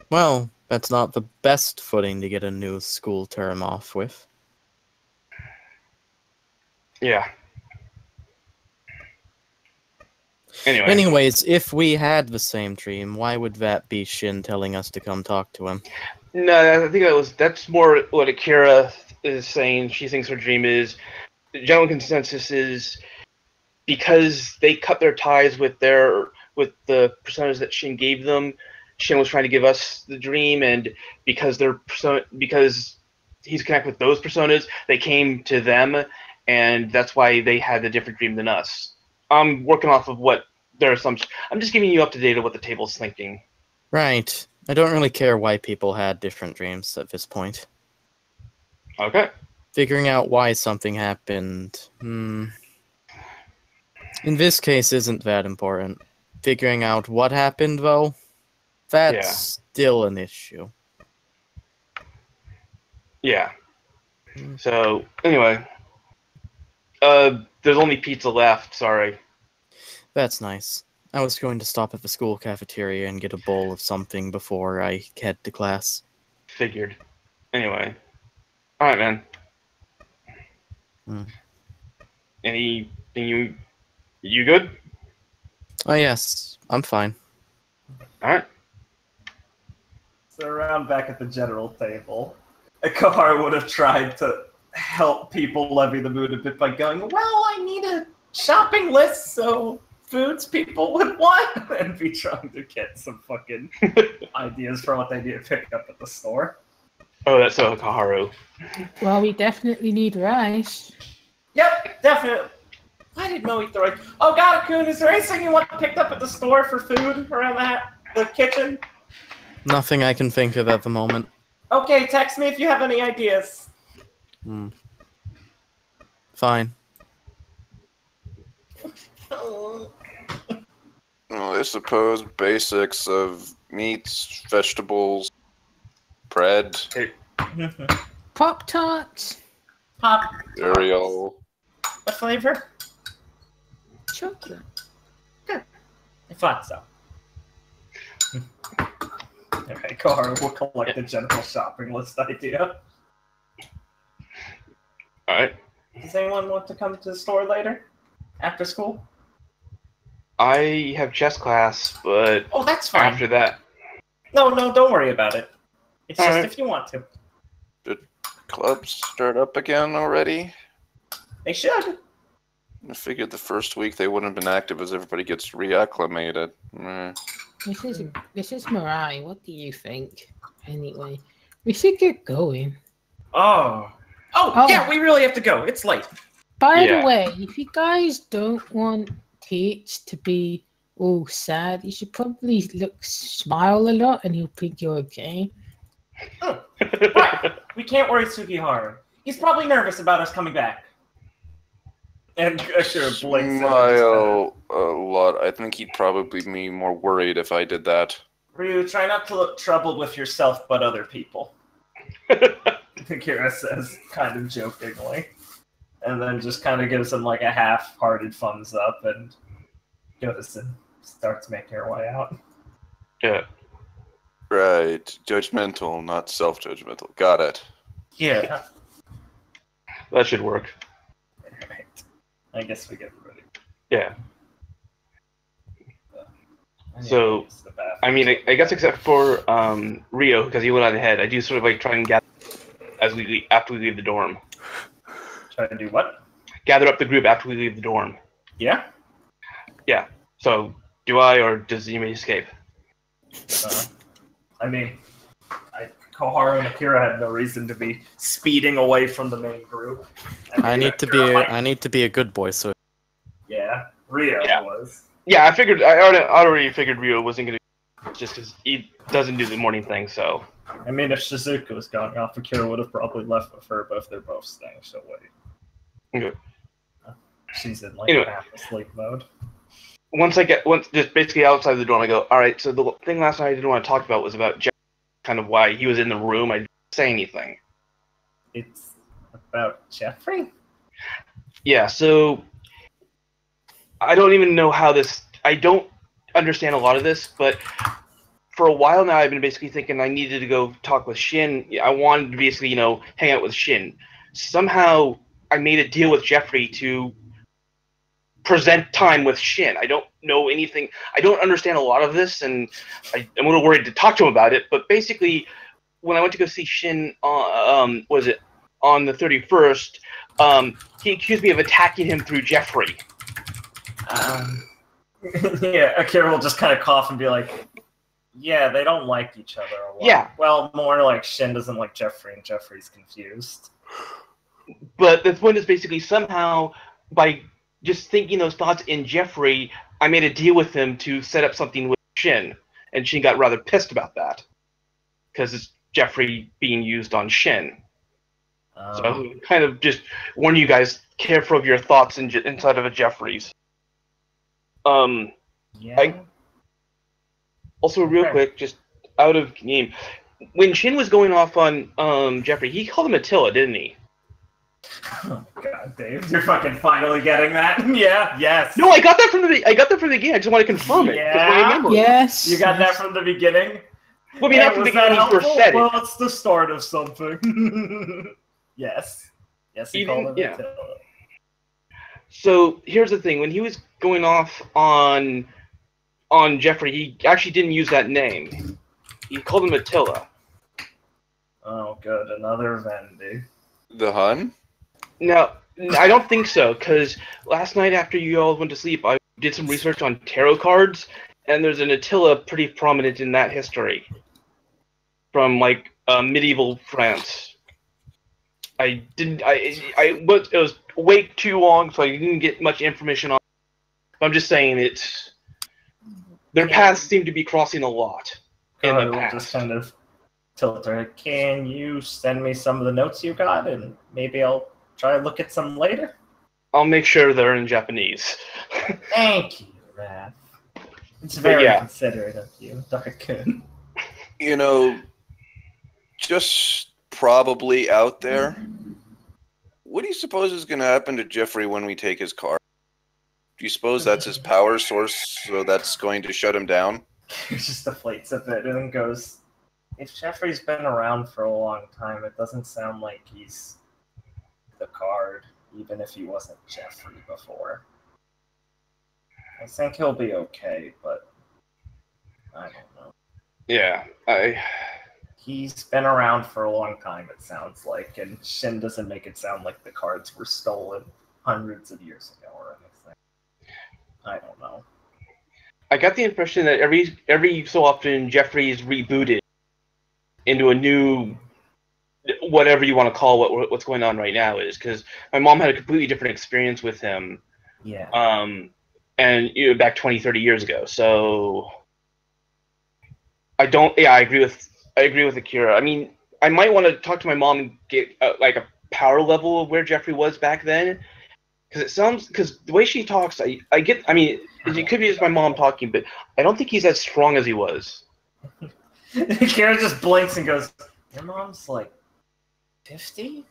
Well, that's not the best footing to get a new school term off with. Yeah. Anyway. Anyways, if we had the same dream, why would that be Shin telling us to come talk to him? No, I think that's more what Akira is saying. She thinks her dream is. The general consensus is because they cut their ties with the personas that Shin gave them. Shin was trying to give us the dream, and because he's connected with those personas, they came to them, and that's why they had a different dream than us. I'm working off of what their assumptions. I'm just giving you up to date on what the table's thinking. Right. I don't really care why people had different dreams at this point. Okay. Figuring out why something happened, in this case, isn't that important. Figuring out what happened, though, that's still an issue. Yeah. So, anyway. There's only pizza left, sorry. That's nice. I was going to stop at the school cafeteria and get a bowl of something before I head to class. Figured. Anyway. Alright, man. Anything you good? Oh, yes. I'm fine. Alright. So around back at the general table, Kaharu would have tried to help people levy the mood a bit by going, well, I need a shopping list, so foods people would want, and be trying to get some fucking ideas for what they need to pick up at the store. Oh, that's so Kaharu. Well, we definitely need rice. Yep, definitely. I didn't know eat the rice. Oh, Gatakun, is there anything you want picked up at the store for food around the kitchen? Nothing I can think of at the moment. Okay, text me if you have any ideas. Fine. Oh. Well, I suppose basics of meats, vegetables, bread, Pop-Tarts. Pop. cereal. What flavor? Chocolate. Good. I thought so. Okay, Kaharu will collect the general shopping list idea. Alright. Does anyone want to come to the store later? After school? I have chess class, but Oh, that's fine. after that... No, don't worry about it. It's just Alright. if you want to. Did clubs start up again already? They should. I figured the first week they wouldn't have been active as everybody gets reacclimated. This is Mirai. What do you think? Anyway, we should get going. Oh, yeah, we really have to go. It's late. By the way, if you guys don't want Teach to be all sad, you should probably smile a lot, and he'll think you're okay. Right. We can't worry Sugiharu. He's probably nervous about us coming back. And Ashura blinks. Smile a lot. I think he'd probably be more worried if I did that. Ryu, try not to look troubled with yourself, but other people. Kira says, kind of jokingly. And then just kind of gives him like a half-hearted thumbs up and goes and starts making her way out. Yeah. Right. Judgmental, not self-judgmental. Got it. Yeah. That should work. Right. I guess we get ready. Yeah. So, I mean, I guess except for Rio, because he went on ahead, I do sort of like try and gather after we leave the dorm. Try to do what? gather up the group after we leave the dorm. Yeah. Yeah. So, do I, or does Yumi escape? I mean, Koharu and Akira had no reason to be speeding away from the main group. I need to be a good boy, so yeah, Rio was. Yeah, I already figured Rio wasn't gonna, just because he doesn't do the morning thing. So. I mean, if Shizuka was going off, Akira would have probably left with her, but if they're both staying, she'll wait. Okay. She's in like half asleep mode. Once just basically outside the dorm, I go, all right. So the thing last night I didn't want to talk about was about Jeff, kind of why he was in the room. I didn't say anything. It's about Jeffrey? Yeah, so I don't even know how this... I don't understand a lot of this, but for a while now I've been basically thinking I needed to go talk with Shin. I wanted to basically, hang out with Shin. Somehow I made a deal with Jeffrey to present time with Shin. I don't know anything. I don't understand a lot of this, and I'm a little worried to talk to him about it, but basically when I went to go see Shin on the 31st, he accused me of attacking him through Jeffrey. Yeah, Akira will just kind of cough and be like, yeah, they don't like each other a lot. Yeah. Well, more like Shin doesn't like Jeffrey, and Jeffrey's confused. But the point is basically somehow, by just thinking those thoughts in Jeffrey, I made a deal with him to set up something with Shin, and Shin got rather pissed about that. Because it's Jeffrey being used on Shin. So kind of just warn you guys, careful of your thoughts inside of a Jeffrey's. Yeah. Also, real quick, just out of game, when Shin was going off on Jeffrey, he called him Attila, didn't he? Oh God, Dave, you're fucking finally getting that? Yeah, yes. No, I got that from the beginning. I just want to confirm it. Yeah, yes. You got that from the beginning? Well, I mean, not from the beginning when he first said it. Well, it's the start of something. Yes. Yes, he called him Attila. So, here's the thing. When he was going off on Jeffrey, he actually didn't use that name. He called him Attila. Oh, good. Another Vendy. The Hun? No, I don't think so, because last night after you all went to sleep, I did some research on tarot cards, and there's an Attila pretty prominent in that history. From, like, medieval France. It was way too long, so I didn't get much information on it. But I'm just saying their paths seem to be crossing a lot in the past. Just kind of tilt her. Can you send me some of the notes you got, and maybe I'll try to look at some later? I'll make sure they're in Japanese. Thank you, Raph. It's very considerate of you, Dark-kun. Just probably out there, what do you suppose is going to happen to Jeffrey when we take his car? Do you suppose that's his power source, so that's going to shut him down? He just deflates a bit and then goes, if Jeffrey's been around for a long time, it doesn't sound like he's the card, even if he wasn't Jeffrey before. I think he'll be okay, but I don't know. Yeah, He's been around for a long time, it sounds like, and Shin doesn't make it sound like the cards were stolen hundreds of years ago or anything. I don't know. I got the impression that every so often Jeffrey is rebooted into a new, whatever you want to call what's going on right now is, because my mom had a completely different experience with him. Yeah. And back 20, 30 years ago. So I agree with Akira. I mean, I might want to talk to my mom and get like a power level of where Jeffrey was back then, because the way she talks, it could be just my mom talking, but I don't think he's as strong as he was. Akira just blinks and goes, your mom's like 50?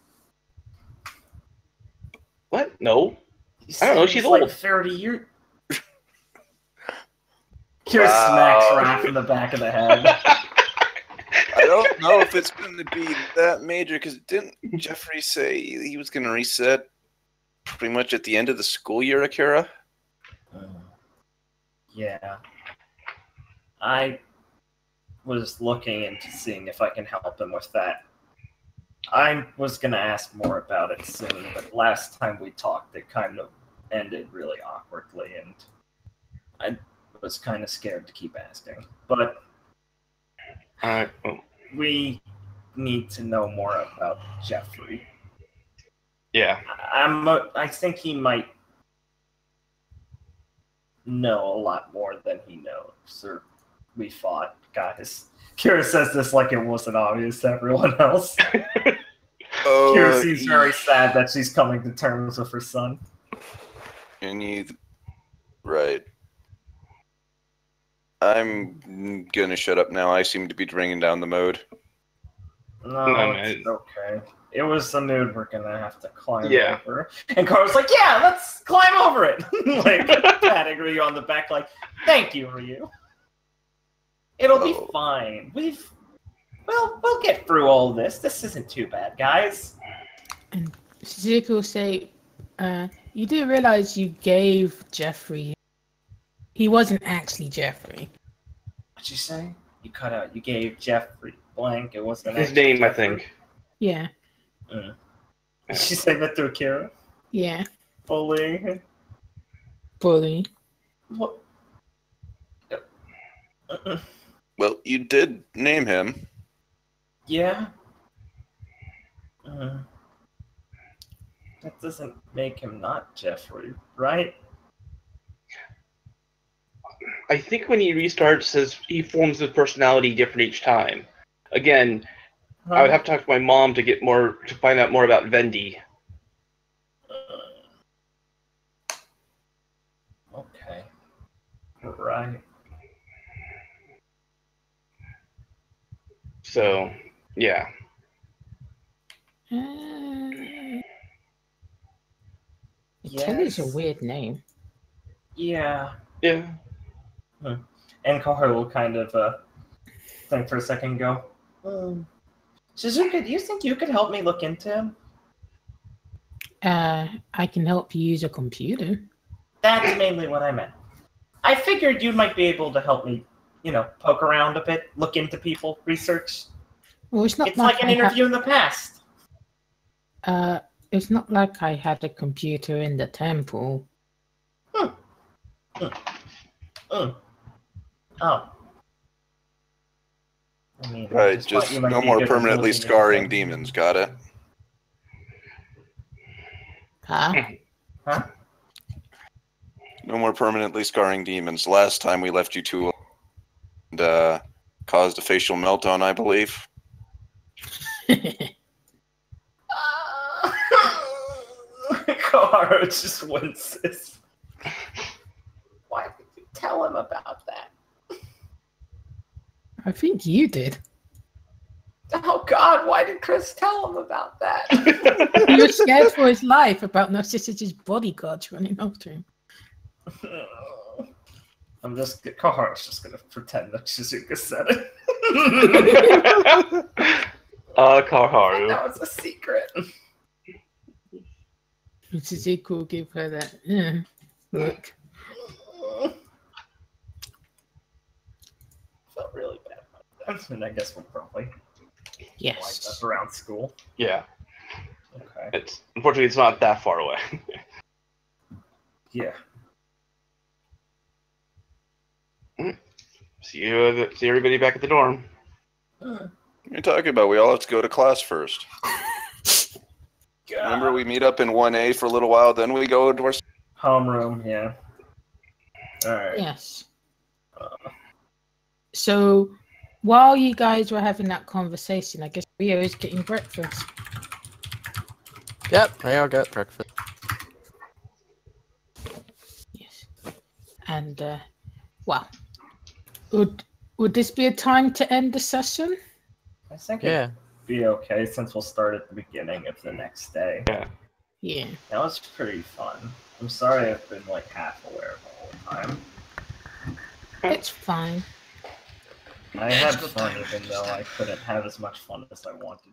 What? No. I don't know, she's old. Like 30 years. Akira smacks Raph in the back of the head. I don't know if it's going to be that major, because didn't Jeffrey say he was going to reset pretty much at the end of the school year, Akira? Yeah. I was looking into seeing if I can help him with that. I was gonna ask more about it soon, but last time we talked, it kind of ended really awkwardly, and I was kind of scared to keep asking. But we need to know more about Jeffrey. Yeah. I think he might know a lot more than he knows, or we thought. Guys, Kira says this like it wasn't obvious to everyone else. Kira seems very sad that she's coming to terms with her son. Right. I'm gonna shut up now. I seem to be bringing down the mode. No, it's okay. It was the mood we're gonna have to climb over. And Carl's like, yeah, let's climb over it. Like, patting Ryu on the back, like, thank you, Ryu. It'll be fine. We'll get through all this. This isn't too bad, guys. And Suzuki will say, you do realize you gave Jeffrey... He wasn't actually Jeffrey. What'd you say? You cut out. You gave Jeffrey blank. It wasn't his name, Jeffrey. I think. Yeah. Did she say that to Akira? Yeah. Bully. What? Well, you did name him. Yeah. That doesn't make him not Jeffrey, right? I think when he restarts, he forms his personality different each time. Again, I would have to talk to my mom to find out more about Vendi. Okay. Right. So, yeah. Kelly's a weird name. Yeah. Yeah. And Koharu will kind of think for a second and go, Shizuka, do you think you could help me look into him? I can help you use a computer. That's mainly what I meant. I figured you might be able to help me, poke around a bit, look into people, research. Well, it's like an interview in the past. It's not like I had a computer in the temple. Oh. I mean, right, just no more permanently scarring demons, got it? Huh? No more permanently scarring demons. Last time we left you two and caused a facial meltdown, I believe. Koharu just winces. Why did you tell him about that? I think you did. Oh God, why did Chris tell him about that? He was scared for his life about Narcissus's bodyguards running after him. Koharu's just gonna pretend that Shizuka said it. Koharu. That was a secret. Shizuka will give her that look. Felt really bad about that. And I guess we'll probably wind up around school. Yeah. Okay. Unfortunately, it's not that far away. Yeah. See everybody back at the dorm. What are you talking about? We all have to go to class first. Remember, we meet up in 1A for a little while, then we go to our homeroom. Yeah. All right. Yes. So, while you guys were having that conversation, I guess Rio is getting breakfast. Yep, I'll get breakfast. Yes. And, well, would this be a time to end the session? I think it'd be okay since we'll start at the beginning of the next day. Yeah. That was pretty fun. I'm sorry I've been like half aware the whole time. It's fine. I had fun even though I couldn't have as much fun as I wanted